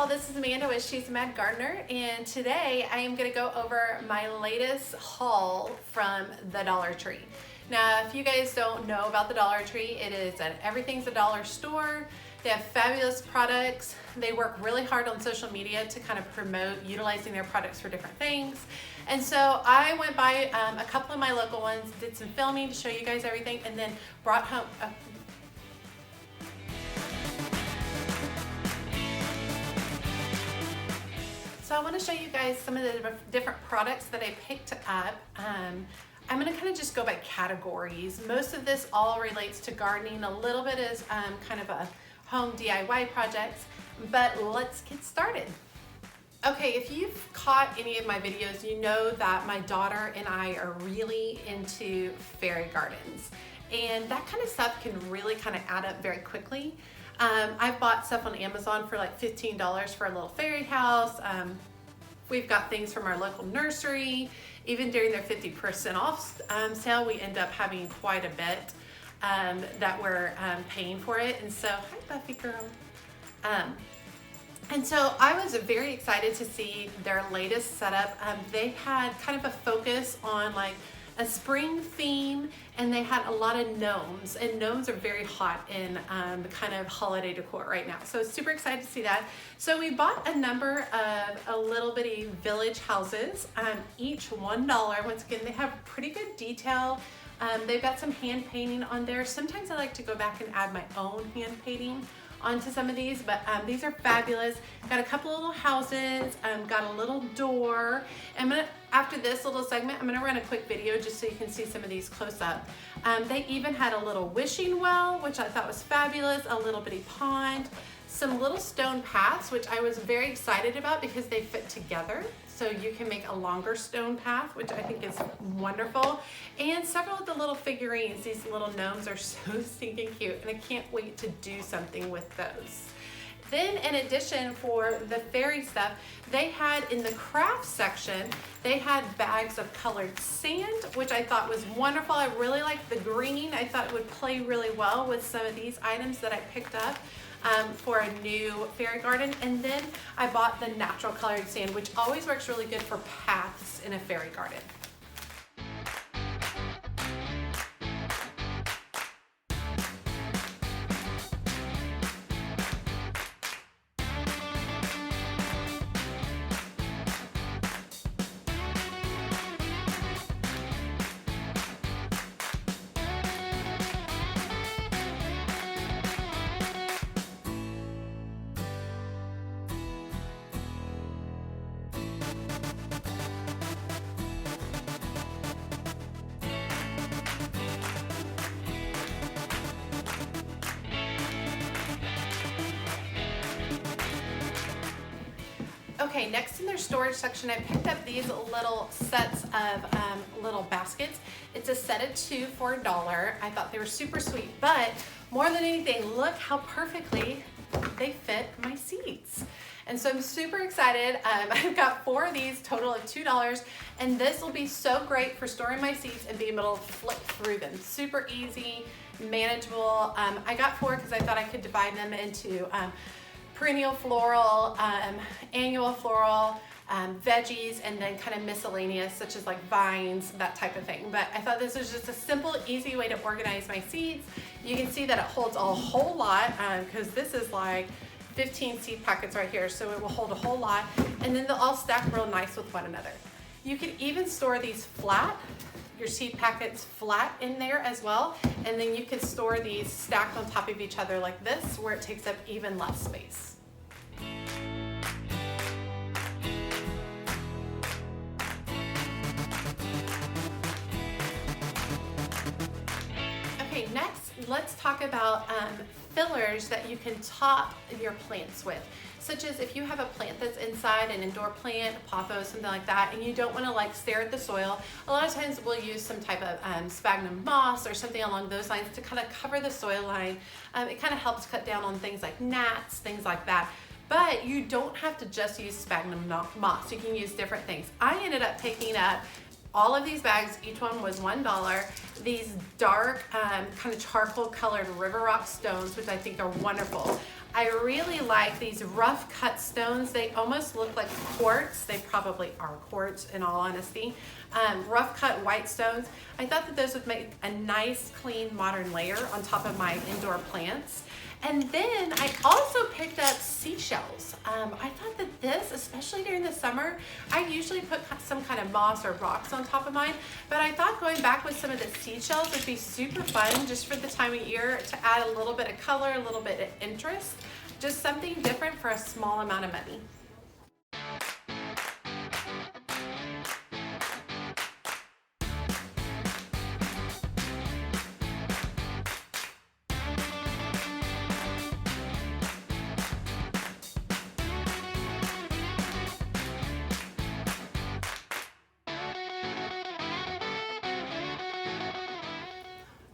y'all, this is Amanda with She's a Mad Gardener, and today I am going to go over my latest haul from the Dollar Tree. Now, if you guys don't know about the Dollar Tree, it is an everything's a dollar store. They have fabulous products. They work really hard on social media to kind of promote utilizing their products for different things. And so I went by a couple of my local ones, did some filming to show you guys everything, and then brought home So I want to show you guys some of the different products that I picked up. I'm going to kind of just go by categories. Most of this all relates to gardening. A little bit is kind of a home DIY projects, but let's get started. Okay, if you've caught any of my videos, you know that my daughter and I are really into fairy gardens. And that kind of stuff can really kind of add up very quickly. I've bought stuff on Amazon for like $15 for a little fairy house. We've got things from our local nursery. Even during their 50% off sale, we end up having quite a bit that we're paying for it. And so, hi Buffy girl. And so I was very excited to see their latest setup. They had kind of a focus on like a spring theme, and they had a lot of gnomes, and gnomes are very hot in kind of holiday decor right now. So super excited to see that. So we bought a number of a little bitty village houses, each $1. Once again, they have pretty good detail. They've got some hand painting on there. Sometimes I like to go back and add my own hand painting onto some of these, but these are fabulous. Got a couple little houses, got a little door. After this little segment, I'm gonna run a quick video just so you can see some of these close up. They even had a little wishing well, which I thought was fabulous, a little bitty pond, some little stone paths, which I was very excited about because they fit together. So you can make a longer stone path, which I think is wonderful. And several of the little figurines, these little gnomes are so stinking cute, and I can't wait to do something with those. Then in addition, for the fairy stuff, they had in the craft section, they had bags of colored sand, which I thought was wonderful. I really liked the green. I thought it would play really well with some of these items that I picked up for a new fairy garden. And then I bought the natural colored sand, which always works really good for paths in a fairy garden. Okay, next in their storage section, I picked up these little sets of little baskets. It's a set of 2 for $1. I thought they were super sweet, but more than anything, look how perfectly they fit my seeds. And so I'm super excited. I've got 4 of these, total of $2, and this will be so great for storing my seeds and being able to flip through them. Super easy, manageable. I got 4 because I thought I could divide them into perennial floral, annual floral, veggies, and then kind of miscellaneous, such as like vines, that type of thing. But I thought this was just a simple, easy way to organize my seeds. You can see that it holds a whole lot because this is like 15 seed packets right here, so it will hold a whole lot. And then they'll all stack real nice with one another. You can even store these flat, your seed packets flat in there as well, and then you can store these stacked on top of each other like this, where it takes up even less space. Okay, next let's talk about fillers that you can top your plants with. Such as if you have a plant that's inside, an indoor plant, a pothos, something like that, and you don't want to like stare at the soil, a lot of times we'll use some type of sphagnum moss or something along those lines to kind of cover the soil line. It kind of helps cut down on things like gnats, things like that. But you don't have to just use sphagnum moss. You can use different things. I ended up picking up All of these bags, each one was $1. These dark, kind of charcoal colored river rock stones, which I think are wonderful. I really like these rough cut stones. They almost look like quartz. They probably are quartz in all honesty. Rough cut white stones. I thought that those would make a nice, clean, modern layer on top of my indoor plants. And then I also picked up seashells. I thought that this, especially during the summer, I usually put some kind of moss or rocks on top of mine, but I thought going back with some of the seashells would be super fun just for the time of year to add a little bit of color, a little bit of interest, just something different for a small amount of money.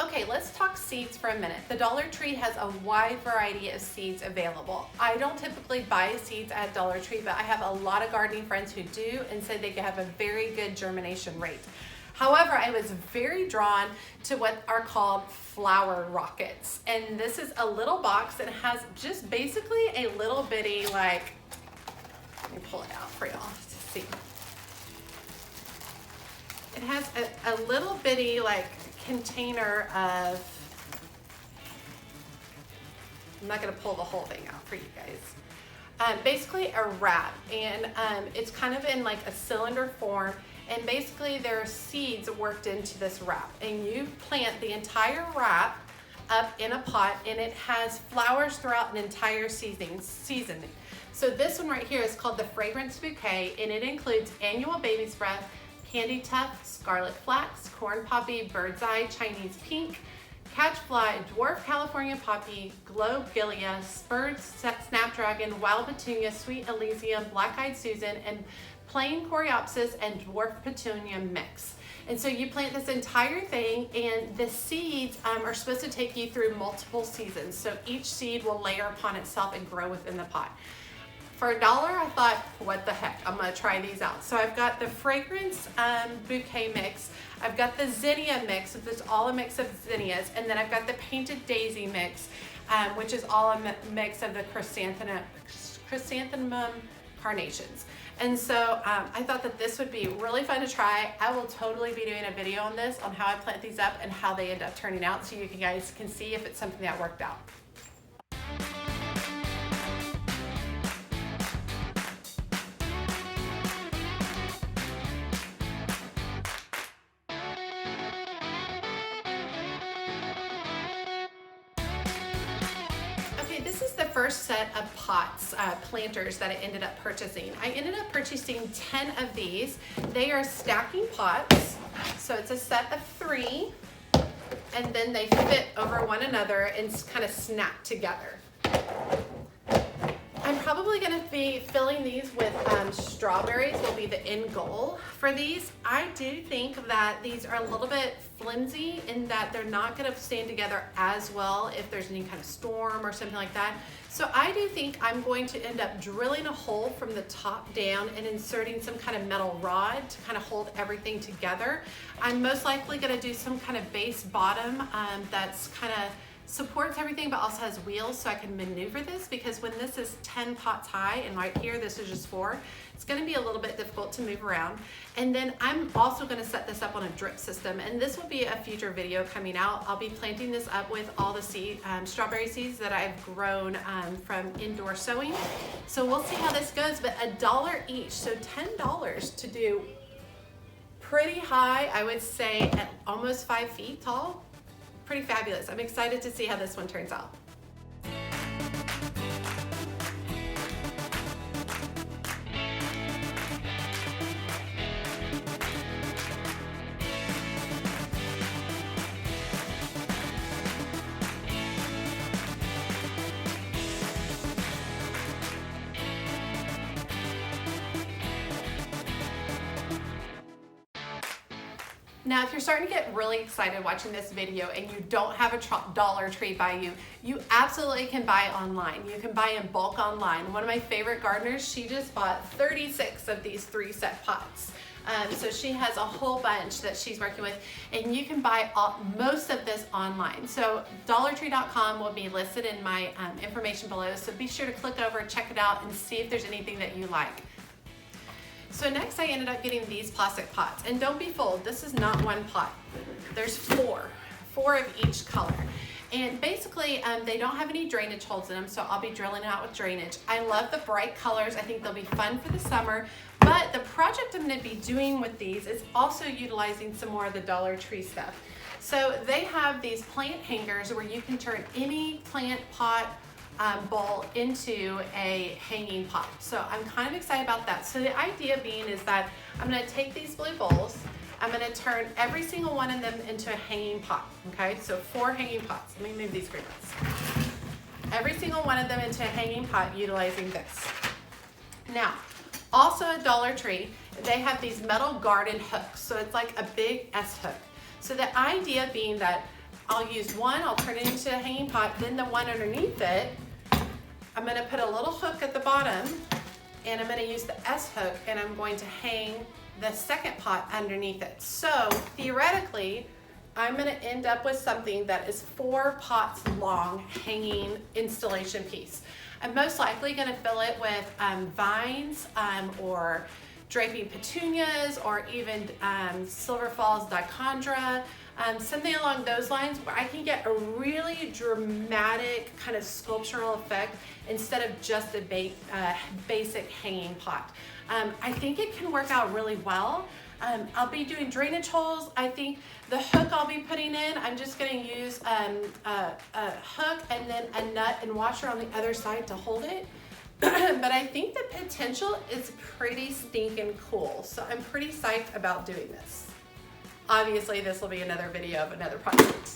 Okay, let's talk seeds for a minute. The Dollar Tree has a wide variety of seeds available. I don't typically buy seeds at Dollar Tree, but I have a lot of gardening friends who do and say they have a very good germination rate. However, I was very drawn to what are called flower rockets. And this is a little box that has just basically a little bitty, like, let me pull it out for y'all to see. It has a little bitty, like, container of, I'm not going to pull the whole thing out for you guys. Basically a wrap, and it's kind of in like a cylinder form, and basically there are seeds worked into this wrap, and you plant the entire wrap up in a pot, and it has flowers throughout an entire seasoning. So this one right here is called the Fragrance Bouquet, and it includes annual baby's breath, candy tuft, scarlet flax, corn poppy, bird's eye, Chinese pink, catchfly, dwarf California poppy, globe gilia, spurred snapdragon, wild petunia, sweet elysium, black-eyed Susan, and plain coreopsis and dwarf petunia mix. And so you plant this entire thing, and the seeds are supposed to take you through multiple seasons. So each seed will layer upon itself and grow within the pot. For $1, I thought, what the heck, I'm gonna try these out. So I've got the Fragrance Bouquet mix, I've got the zinnia mix, which is all a mix of zinnias, and then I've got the Painted Daisy mix, which is all a mix of the chrysanthemum carnations. And so I thought that this would be really fun to try. I will totally be doing a video on this, on how I plant these up and how they end up turning out, so you guys can see if it's something that worked out. This is the first set of pots, planters that I ended up purchasing. I ended up purchasing 10 of these. They are stacking pots, so it's a set of 3, and then they fit over one another and kind of snap together. I'm probably going to be filling these with strawberries, will be the end goal for these. I do think that these are a little bit flimsy in that they're not going to stand together as well if there's any kind of storm or something like that. So I do think I'm going to end up drilling a hole from the top down and inserting some kind of metal rod to kind of hold everything together. I'm most likely going to do some kind of base bottom that's kind of supports everything but also has wheels, so I can maneuver this, because when this is 10 pots high and right here this is just 4, it's going to be a little bit difficult to move around. And then I'm also going to set this up on a drip system, and this will be a future video coming out. I'll be planting this up with all the strawberry seeds that I've grown from indoor sowing. So we'll see how this goes, but $1 each, so $10 to do pretty high, I would say at almost 5 feet tall. Pretty fabulous. I'm excited to see how this one turns out. Now, if you're starting to get really excited watching this video and you don't have a Dollar Tree by you, you absolutely can buy online. You can buy in bulk online. One of my favorite gardeners, she just bought 36 of these 3-set pots. So she has a whole bunch that she's working with, and you can buy most of this online. So dollartree.com will be listed in my information below, so be sure to click over, check it out, and see if there's anything that you like. So next I ended up getting these plastic pots, and don't be fooled, this is not one pot. There's four of each color. And basically, they don't have any drainage holes in them, so I'll be drilling it out with drainage. I love the bright colors. I think they'll be fun for the summer. But the project I'm gonna be doing with these is also utilizing some more of the Dollar Tree stuff. So they have these plant hangers where you can turn any plant pot bowl into a hanging pot. So I'm kind of excited about that. So the idea being is that I'm gonna take these blue bowls, I'm gonna turn every single one of them into a hanging pot, okay? So 4 hanging pots. Let me move these green ones. Every single one of them into a hanging pot utilizing this. Now, also at Dollar Tree, they have these metal garden hooks. So it's like a big S hook. So the idea being that I'll use one, I'll turn it into a hanging pot, then the one underneath it, I'm gonna put a little hook at the bottom, and I'm gonna use the S hook, and I'm going to hang the second pot underneath it. So theoretically, I'm gonna end up with something that is 4 pots long hanging installation piece. I'm most likely gonna fill it with vines or draping petunias, or even Silver Falls dichondra, something along those lines where I can get a really dramatic kind of sculptural effect instead of just a basic hanging pot. I think it can work out really well. I'll be doing drainage holes. I think the hook I'll be putting in, I'm just gonna use a hook and then a nut and washer on the other side to hold it. But I think the potential is pretty stinking cool. So I'm pretty psyched about doing this. Obviously, this will be another video of another project.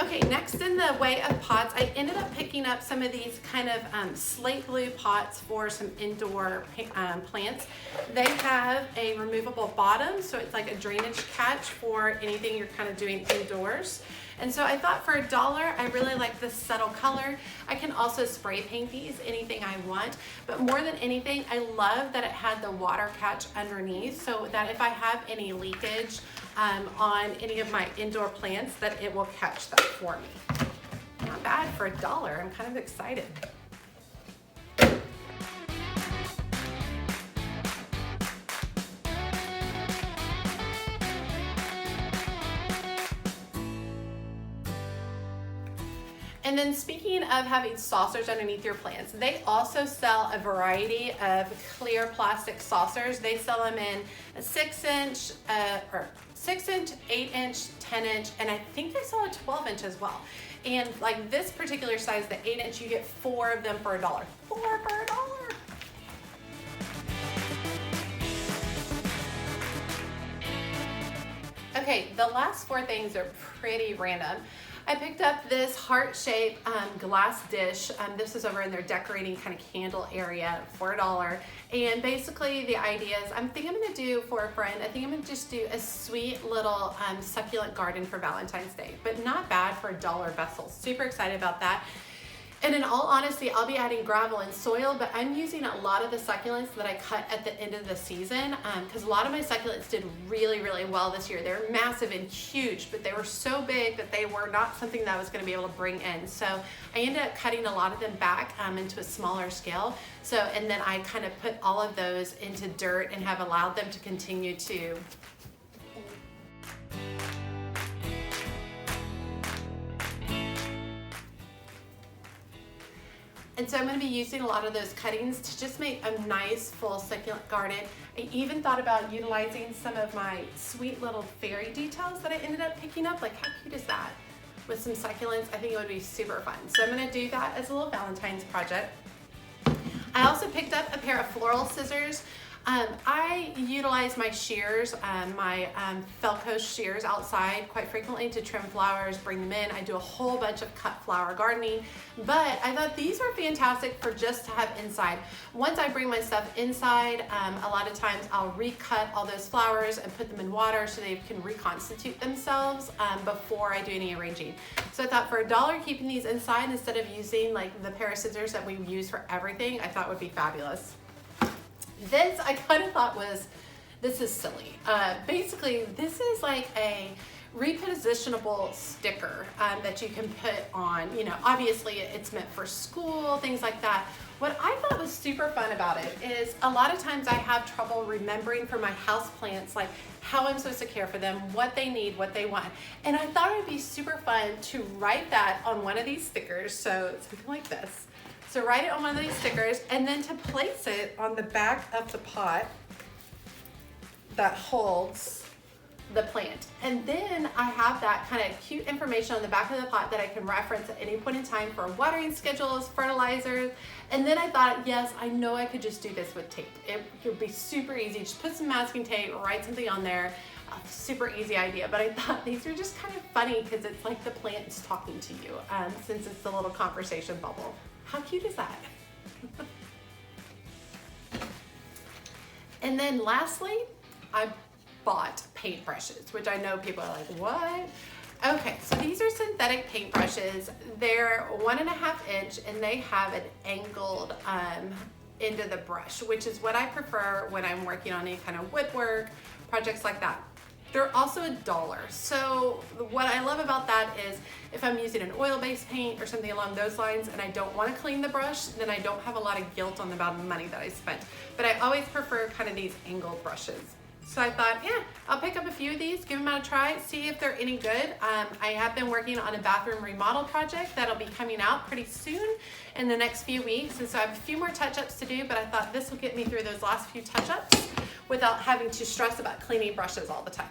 Okay, next in the way of pots, I ended up picking up some of these kind of slate blue pots for some indoor plants. They have a removable bottom, so it's like a drainage catch for anything you're kind of doing indoors. And so I thought for $1, I really like this subtle color. I can also spray paint these anything I want, but more than anything, I love that it had the water catch underneath, so that if I have any leakage on any of my indoor plants, that it will catch that for me. Not bad for $1, I'm kind of excited. And then speaking of having saucers underneath your plants, they also sell a variety of clear plastic saucers. They sell them in a 6-inch, 8-inch, 10-inch, and I think they sell a 12-inch as well. And like this particular size, the 8-inch, you get 4 of them for $1. 4 for $1. Okay, the last 4 things are pretty random. I picked up this heart-shaped glass dish. This is over in their decorating kind of candle area for $1. And basically the idea is, I'm gonna do for a friend, I think I'm gonna just do a sweet little succulent garden for Valentine's Day, but not bad for $1 vessel. Super excited about that. And in all honesty, I'll be adding gravel and soil, but I'm using a lot of the succulents that I cut at the end of the season, because a lot of my succulents did really, really well this year. They're massive and huge, but they were so big that they were not something that I was gonna be able to bring in. So I ended up cutting a lot of them back into a smaller scale. So, and then I kind of put all of those into dirt and have allowed them to continue to And so I'm going to be using a lot of those cuttings to just make a nice full succulent garden. I even thought about utilizing some of my sweet little fairy details that I ended up picking up. Like, how cute is that? With some succulents, I think it would be super fun. So I'm going to do that as a little Valentine's project. I also picked up a pair of floral scissors. I utilize my shears, my Felco shears outside quite frequently to trim flowers, bring them in. I do a whole bunch of cut flower gardening, but I thought these were fantastic for just to have inside. Once I bring my stuff inside, a lot of times I'll recut all those flowers and put them in water so they can reconstitute themselves before I do any arranging. So I thought for $1 keeping these inside instead of using like the pair of scissors that we use for everything, I thought would be fabulous. This I kind of thought this is silly. Basically, this is like a repositionable sticker that you can put on, you know, obviously it's meant for school, things like that. What I thought was super fun about it is a lot of times I have trouble remembering for my house plants, like how I'm supposed to care for them, what they need, what they want. And I thought it would be super fun to write that on one of these stickers. So something like this. So write it on one of these stickers and then to place it on the back of the pot that holds the plant. And then I have that kind of cute information on the back of the pot that I can reference at any point in time for watering schedules, fertilizers. And then I thought, yes, I know I could just do this with tape. It would be super easy. Just put some masking tape, write something on there. Super easy idea, but I thought these are just kind of funny because it's like the plant is talking to you since it's the little conversation bubble. How cute is that? And then lastly, I bought paintbrushes, which I know people are like, what? Okay, so these are synthetic paintbrushes. They're 1.5 inch and they have an angled end of the brush, which is what I prefer when I'm working on any kind of woodwork, projects like that. They're also $1. So what I love about that is if I'm using an oil-based paint or something along those lines and I don't want to clean the brush, then I don't have a lot of guilt on the amount of money that I spent. But I always prefer kind of these angled brushes. So I thought, yeah, I'll pick up a few of these, give them a try, see if they're any good. I have been working on a bathroom remodel project that'll be coming out pretty soon in the next few weeks. And so I have a few more touch-ups to do, but I thought this will get me through those last few touch-ups without having to stress about cleaning brushes all the time.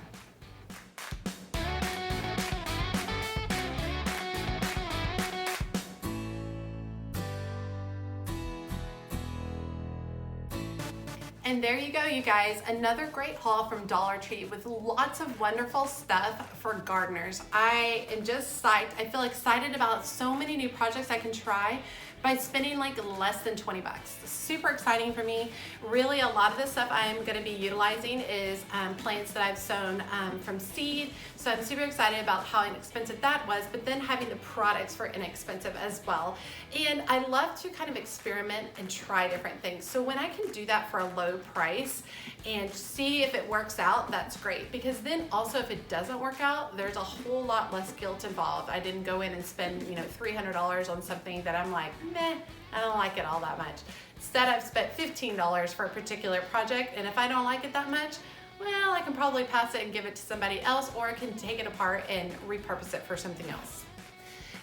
And there you go, you guys, another great haul from Dollar Tree with lots of wonderful stuff for gardeners. I am just psyched. I feel excited about so many new projects I can try by spending like less than 20 bucks. Super exciting for me. Really, a lot of the stuff I'm gonna be utilizing is plants that I've sown from seed. So I'm super excited about how inexpensive that was, but then having the products for inexpensive as well. And I love to kind of experiment and try different things. So when I can do that for a low price and see if it works out, that's great. Because then also if it doesn't work out, there's a whole lot less guilt involved. I didn't go in and spend, you know, $300 on something that I'm like, meh, I don't like it all that much. Instead, I've spent $15 for a particular project, and if I don't like it that much, well, I can probably pass it and give it to somebody else, or I can take it apart and repurpose it for something else.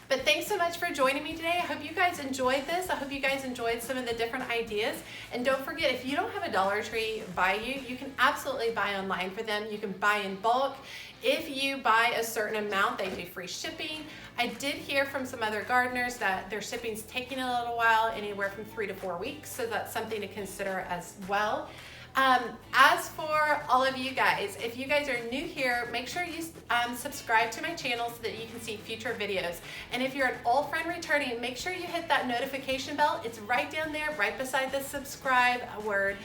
But thanks so much for joining me today. I hope you guys enjoyed this. I hope you guys enjoyed some of the different ideas. And don't forget, if you don't have a Dollar Tree by you, you can absolutely buy online for them. You can buy in bulk. If you buy a certain amount, they do free shipping. I did hear from some other gardeners that their shipping's taking a little while, anywhere from 3 to 4 weeks. So that's something to consider as well. As for all of you guys, if you guys are new here, make sure you subscribe to my channel so that you can see future videos. And if you're an old friend returning, make sure you hit that notification bell. It's right down there, right beside the subscribe word.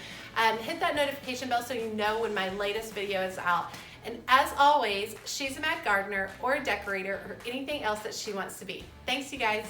Hit that notification bell so you know when my latest video is out. And as always, she's a mad gardener or a decorator or anything else that she wants to be. Thanks, you guys.